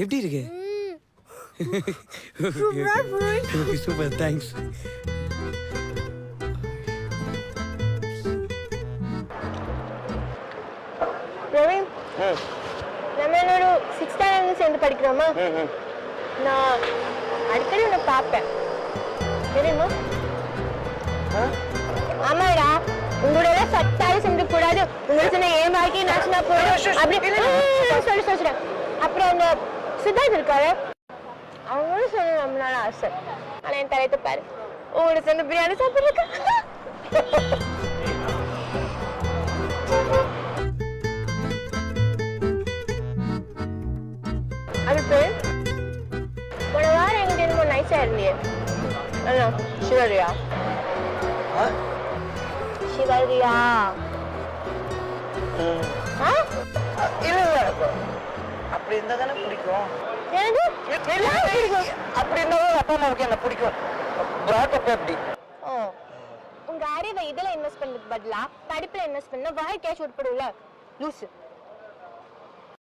எப்படி இருக்கு? Super, thanks. Praveen, நம்ம என்னோட 6th ஸ்டாண்டர்ட்ல சேர்ந்து படிக்கிறோமா? நான் அடிக்கடி உன்னை பார்ப்பேன் தெரியுமா? ஆமாடா, உங்களோட எல்லாம் சட்டாலும் செஞ்சு கூடாது. உங்களுக்கு சொன்ன ஏமாக்கி நாச்சினா போறோம் அப்படி சொல்றேன். அப்புறம் அந்த சித்தார்த் இருக்காரு, அவங்களும் சொல்ல நம்மளால ஆசை. ஆனா என் தலையத்தை பாரு, உங்களோட சேர்ந்து பிரியாணி சாப்பிடுறதுக்கு. அதுக்கு போன வாரம் எங்கிட்ட என்னமோ நைஸா இருந்தியே, சிவரியா? சிவரியா? அப்படி இருந்தா தானே பிடிக்கும். அப்படி இருந்தாலும் அப்பா அம்மாவுக்கு என்ன பிடிக்கும். அப்படி உங்க அறிவை இதுல இன்வெஸ்ட் பண்றதுக்கு பதிலா படிப்புல இன்வெஸ்ட் பண்ணா வாழ்க்கையாச்சும் உட்படும்ல லூசு.